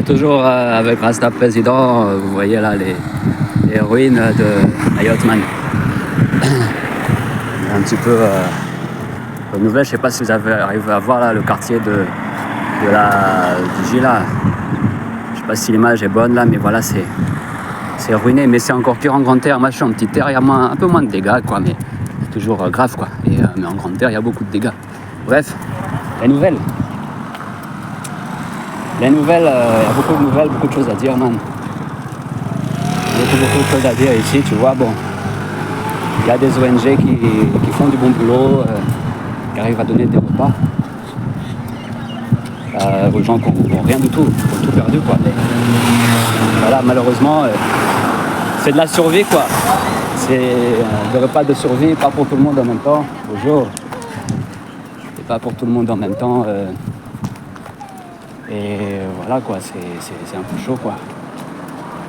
Toujours avec Rasta Président, vous voyez là les ruines de Ayotman. Un petit peu aux nouvelles, je sais pas si vous arrivez à voir là le quartier du Gila. Je sais pas si l'image est bonne là, mais voilà, c'est ruiné, mais c'est encore pire en grande terre. Moi je suis en petite terre, il y a un peu moins de dégâts quoi, mais c'est toujours grave quoi. Mais en grande terre, il y a beaucoup de dégâts. Bref, les nouvelles. Il y a beaucoup de nouvelles, beaucoup de choses à dire, man. Beaucoup de choses à dire ici, tu vois. Bon, il y a des ONG qui font du bon boulot, qui arrivent à donner des repas aux gens qui n'ont rien du tout, qui ont tout perdu, quoi. Mais, voilà, malheureusement, c'est de la survie, quoi. C'est des repas de survie, pas pour tout le monde en même temps. Bonjour. C'est pas pour tout le monde en même temps. Et voilà quoi, c'est un peu chaud quoi.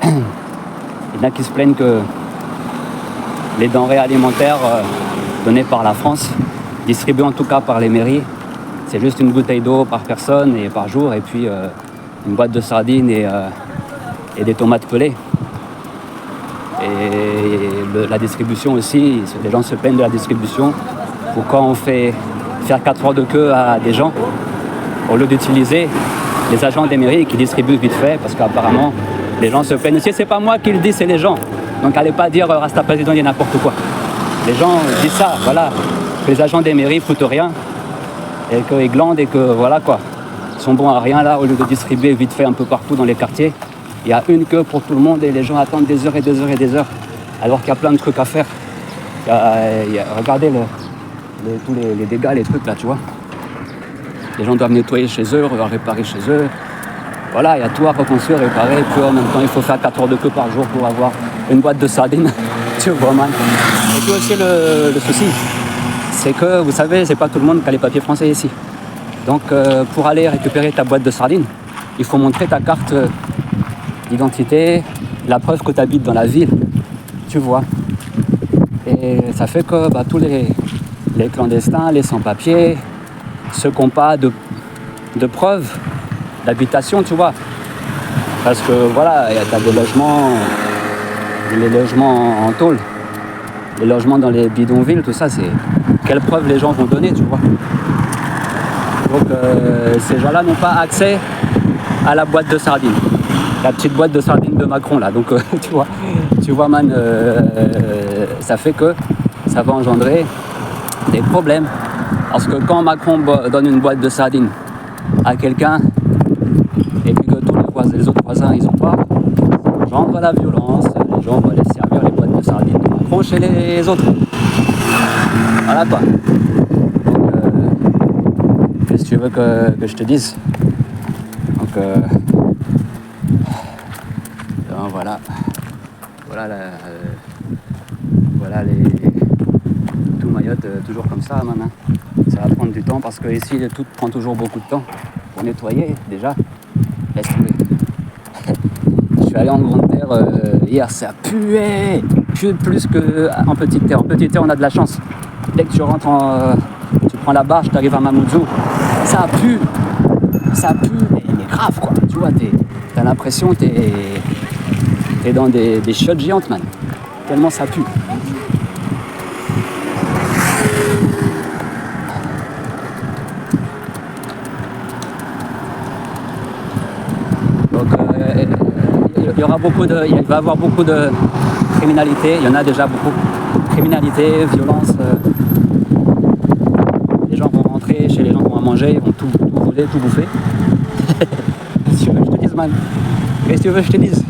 Il y en a qui se plaignent que les denrées alimentaires données par la France, distribuées en tout cas par les mairies, c'est juste une bouteille d'eau par personne et par jour, et puis une boîte de sardines et des tomates pelées. Et la distribution aussi, les gens se plaignent de la distribution. Pourquoi on fait faire 4 heures de queue à des gens au lieu d'utiliser les agents des mairies qui distribuent vite fait, parce qu'apparemment les gens se plaignent aussi. C'est pas moi qui le dis, c'est les gens. Donc allez pas dire Rasta Président il y a n'importe quoi. Les gens disent ça, voilà, que les agents des mairies foutent rien et qu'ils glandent et que voilà quoi, ils sont bons à rien là, au lieu de distribuer vite fait un peu partout dans les quartiers. Il y a une queue pour tout le monde et les gens attendent des heures et des heures et des heures, alors qu'il y a plein de trucs à faire. Regardez tous les dégâts, les trucs là, tu vois. Les gens doivent nettoyer chez eux, réparer chez eux. Voilà, il y a tout à reconstruire, réparer. Et puis en même temps, il faut faire 4 heures de queue par jour pour avoir une boîte de sardines. Tu vois, man. Et puis aussi, le souci, c'est que, vous savez, c'est pas tout le monde qui a les papiers français ici. Donc, pour aller récupérer ta boîte de sardines, il faut montrer ta carte d'identité, la preuve que tu habites dans la ville. Tu vois. Et ça fait que tous les clandestins, les sans-papiers, ceux qui n'ont pas de preuves d'habitation, tu vois. Parce que voilà, tu as des logements, les logements en tôle, les logements dans les bidonvilles, tout ça, c'est quelles preuves les gens vont donner, tu vois. Donc ces gens-là n'ont pas accès à la boîte de sardines, la petite boîte de sardines de Macron là. Donc tu vois man, ça fait que ça va engendrer des problèmes. Parce que quand Macron donne une boîte de sardines à quelqu'un et puis que les autres voisins ils n'ont pas, les gens voient la violence, les gens vont aller servir les boîtes de sardines de Macron chez les autres. Voilà quoi. Donc qu'est-ce que tu veux que je te dise? Donc voilà. Voilà tout Mayotte toujours comme ça, man. Ça va prendre du temps parce que ici tout prend toujours beaucoup de temps pour nettoyer déjà. Laisse tomber. Je suis allé en grande terre hier, ça puait plus qu'en petite terre. En petite terre on a de la chance. Dès que tu rentres tu prends la barge, tu arrives à Mamoudzou, ça pue, mais grave quoi. Tu vois, t'as l'impression que t'es dans des chiottes géantes, man. Tellement ça pue. Donc il va y avoir beaucoup de criminalité, il y en a déjà beaucoup. Criminalité, violence. Les gens vont rentrer chez les gens qui vont manger, ils vont tout voler, tout bouffer. Qu'est-ce que tu veux que je te dise, man? Qu'est-ce que tu veux que je te dise?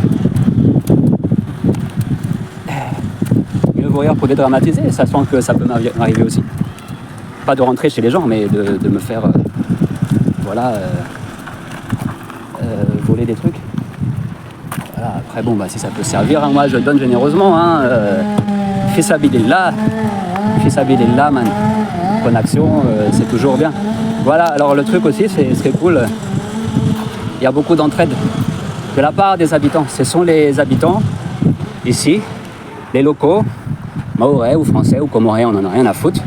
Mieux vaut rire pour dédramatiser, sachant que ça peut m'arriver aussi. Pas de rentrer chez les gens, mais de me faire voler des trucs. Voilà, après bon si ça peut servir, hein, moi je donne généreusement, hein, fils Abilillah, man. Bonne action, c'est toujours bien. Voilà, alors le truc aussi, c'est cool. Il y a beaucoup d'entraide de la part des habitants. Ce sont les habitants ici, les locaux, mahorais ou français ou comoriens, on n'en a rien à foutre.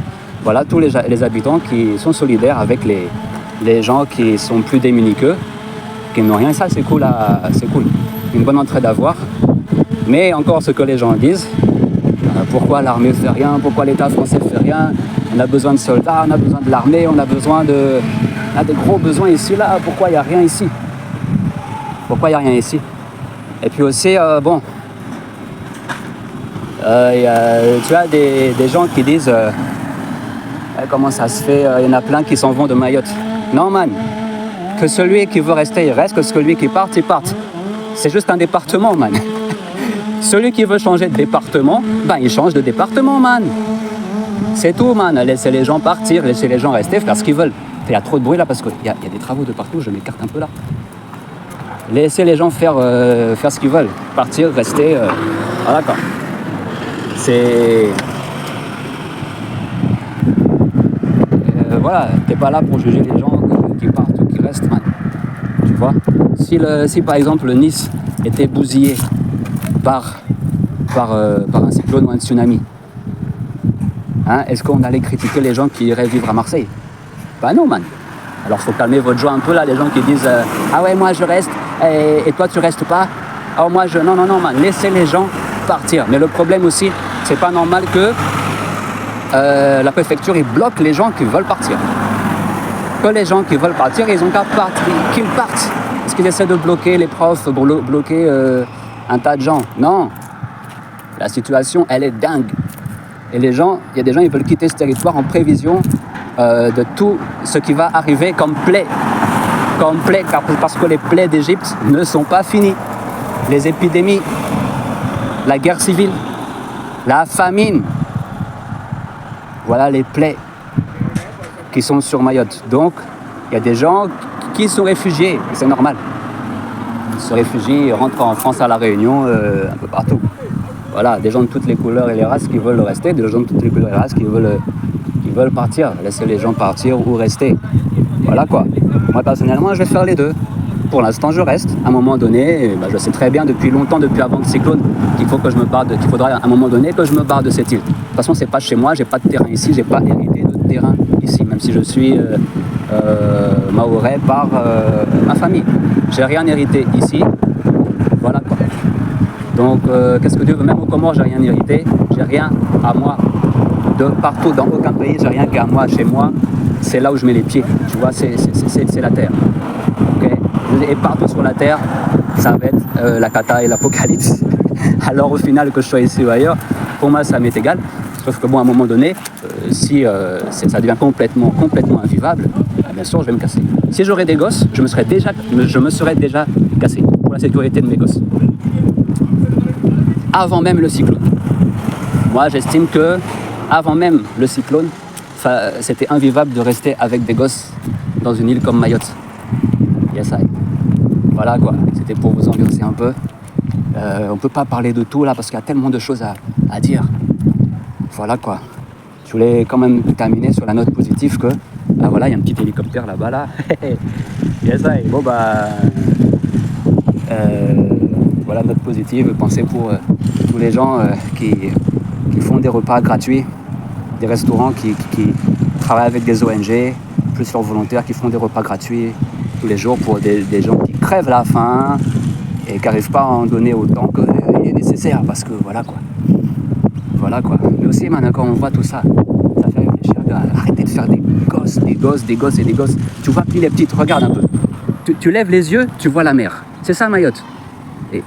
Voilà, tous les habitants qui sont solidaires avec les gens qui sont plus démunis qu'eux qui n'ont rien. Ça, c'est cool, c'est cool. Une bonne entraide à voir. Mais encore ce que les gens disent, pourquoi l'armée ne fait rien, pourquoi l'État français ne fait rien, on a besoin de soldats, on a besoin de l'armée, on a besoin de... On a des gros besoins ici, là, pourquoi il n'y a rien ici? Pourquoi il n'y a rien ici? Et puis aussi, bon, tu as des gens qui disent comment ça se fait, il y en a plein qui s'en vont de Mayotte. Non, man, que celui qui veut rester, il reste, que celui qui part, il parte. C'est juste un département, man. Celui qui veut changer de département, ben il change de département, man. C'est tout, man. Laissez les gens partir, laissez les gens rester, faire ce qu'ils veulent. Il y a trop de bruit là parce qu'il y a des travaux de partout, je m'écarte un peu là. Laissez les gens faire ce qu'ils veulent. Partir, rester, voilà quoi. C'est... voilà, t'es pas là pour juger les gens qui partent ou qui restent, man. Tu vois, si par exemple Nice était bousillé par un cyclone ou un tsunami, hein, est-ce qu'on allait critiquer les gens qui iraient vivre à Marseille? Bah non, man. Alors faut calmer votre joie un peu là, les gens qui disent ah ouais, moi je reste et toi tu restes pas. Oh moi je... Non, man, laissez les gens partir. Mais le problème aussi, c'est pas normal que la préfecture il bloque les gens qui veulent partir. Que les gens qui veulent partir, ils ont qu'à partir, qu'ils partent. Parce qu'ils essaient de bloquer les profs, bloquer un tas de gens. Non, la situation elle est dingue. Et les gens, il y a des gens ils veulent quitter ce territoire en prévision de tout ce qui va arriver comme plaie, parce que les plaies d'Égypte ne sont pas finies. Les épidémies, la guerre civile, la famine, voilà les plaies qui sont sur Mayotte. Donc, il y a des gens qui sont réfugiés, c'est normal. Ils se réfugient, ils rentrent en France, à La Réunion, un peu partout. Voilà, des gens de toutes les couleurs et les races qui veulent rester, des gens de toutes les couleurs et les races qui veulent partir. Laisser les gens partir ou rester. Voilà quoi. Moi personnellement, je vais faire les deux. Pour l'instant, je reste. À un moment donné, je sais très bien depuis longtemps, depuis avant le cyclone, qu'il faudra à un moment donné que je me barre de cette île. De toute façon, c'est pas chez moi, j'ai pas de terrain ici, j'ai pas hérité de terrain ici, même si je suis mahorais par ma famille. J'ai rien hérité ici. Voilà quoi. Donc, qu'est-ce que Dieu veut? Même au Comores, j'ai rien hérité. J'ai rien à moi. De partout, dans aucun pays, j'ai rien qu'à moi. Chez moi, c'est là où je mets les pieds. Tu vois, c'est la terre. Okay? Et partout sur la terre, ça va être la cata et l'apocalypse. Alors, au final, que je sois ici ou ailleurs, pour moi, ça m'est égal. Sauf que bon, à un moment donné, si ça devient complètement invivable, bien sûr, je vais me casser. Si j'aurais des gosses, je me serais déjà cassé pour la sécurité de mes gosses. Avant même le cyclone. Moi, j'estime que avant même le cyclone, c'était invivable de rester avec des gosses dans une île comme Mayotte. Yes, I. Voilà quoi, c'était pour vous ambiancer un peu. On peut pas parler de tout là parce qu'il y a tellement de choses à dire. Voilà quoi. Je voulais quand même terminer sur la note positive que, ah voilà, il y a un petit hélicoptère là-bas là. Yes, I. Bon voilà, note positive, pensez pour tous les gens qui font des repas gratuits, des restaurants qui travaillent avec des ONG, plusieurs volontaires qui font des repas gratuits tous les jours pour des gens qui crèvent la faim et qui n'arrivent pas à en donner autant qu'il est nécessaire parce que voilà quoi. Voilà quoi. Mais aussi maintenant quand on voit tout ça, ça fait réfléchir. Arrêtez de faire des gosses. Tu vois qui les petites, regarde un peu. Tu lèves les yeux, tu vois la mer. C'est ça Mayotte.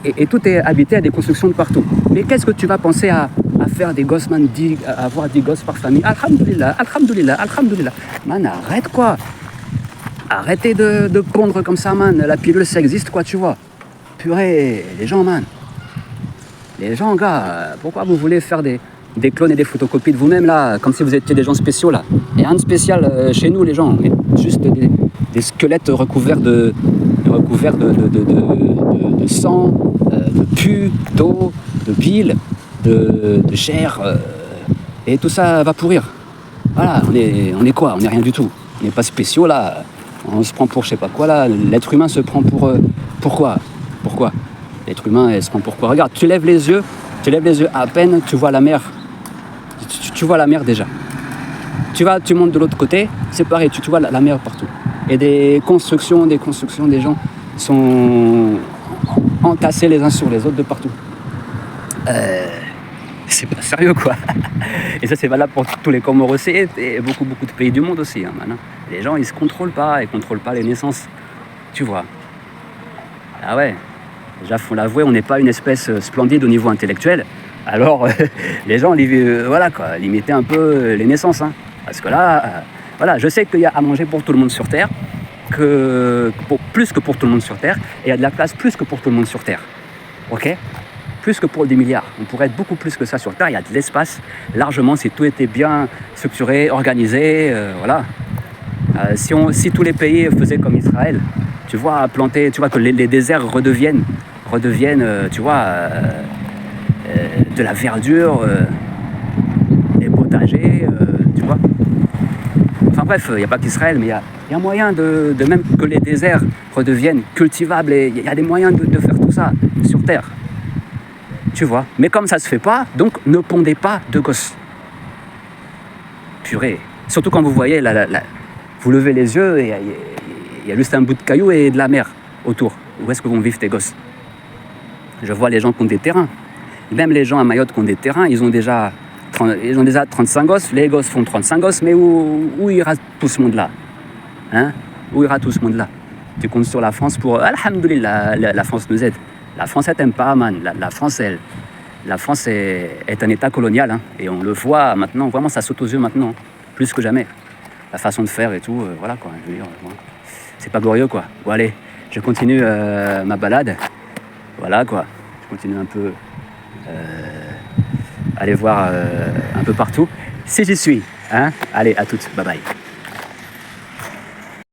Et tout est habité à des constructions de partout. Mais qu'est-ce que tu vas penser à faire des gosses, man, à avoir des gosses par famille? Alhamdoulilah. Man, arrête quoi. Arrêtez de pondre comme ça, man. La pilule, ça existe quoi, tu vois. Purée, les gens, man. Les gens, gars, pourquoi vous voulez faire des clones et des photocopies de vous-même, là, comme si vous étiez des gens spéciaux, là? Et rien de spécial chez nous, les gens. Juste des squelettes recouverts de sang, de pus, d'eau, de bile, de chair, et tout ça va pourrir. Voilà, on est quoi? On n'est rien du tout. On n'est pas spéciaux là. On se prend pour je sais pas quoi là. L'être humain se prend pour pourquoi l'être humain se prend pour quoi? Regarde, tu lèves les yeux à peine, tu vois la mer. Tu vois la mer déjà. Tu montes de l'autre côté, c'est pareil, tu vois la mer partout. Et des constructions, des gens sont entassés les uns sur les autres de partout. C'est pas sérieux, quoi. Et ça, c'est valable pour tous les Comores aussi et beaucoup de pays du monde aussi. Hein, maintenant. Les gens, ils se contrôlent pas, ils contrôlent pas les naissances. Tu vois. Ah ouais. Déjà, faut l'avouer, on n'est pas une espèce splendide au niveau intellectuel. Alors, les gens, voilà quoi, limiter un peu les naissances. Hein. Parce que là, voilà, je sais qu'il y a à manger pour tout le monde sur Terre, plus que pour tout le monde sur Terre, et il y a de la place plus que pour tout le monde sur Terre. Ok ? Plus que pour 10 milliards. On pourrait être beaucoup plus que ça sur Terre. Il y a de l'espace, largement, si tout était bien structuré, organisé, voilà. Si tous les pays faisaient comme Israël, tu vois, planter, tu vois, que les déserts redeviennent, tu vois, de la verdure, des potagers, tu vois. Enfin bref, il n'y a pas qu'Israël, mais il y a moyen de même que les déserts redeviennent cultivables, et il y a des moyens de faire tout ça sur Terre. Tu vois. Mais comme ça se fait pas, donc ne pondez pas de gosses. Purée. Surtout quand vous voyez, vous levez les yeux et il y a juste un bout de caillou et de la mer autour. Où est-ce que vont vivre tes gosses? Je vois les gens qui ont des terrains. Même les gens à Mayotte qui ont des terrains, ils ont déjà 35 gosses. Les gosses font 35 gosses, mais où ira tout ce monde-là? Hein? Où ira tout ce monde-là? Tu comptes sur la France pour... Alhamdoulilah, la France nous aide. La France, elle t'aime pas, man. La France est un état colonial. Hein, et on le voit maintenant. Vraiment, ça saute aux yeux maintenant. Plus que jamais. La façon de faire et tout. Voilà, quoi. Je veux dire, voilà. C'est pas glorieux, quoi. Bon, allez. Je continue ma balade. Voilà, quoi. Je continue un peu... aller voir un peu partout. Si j'y suis. Hein. Allez, à toutes. Bye bye.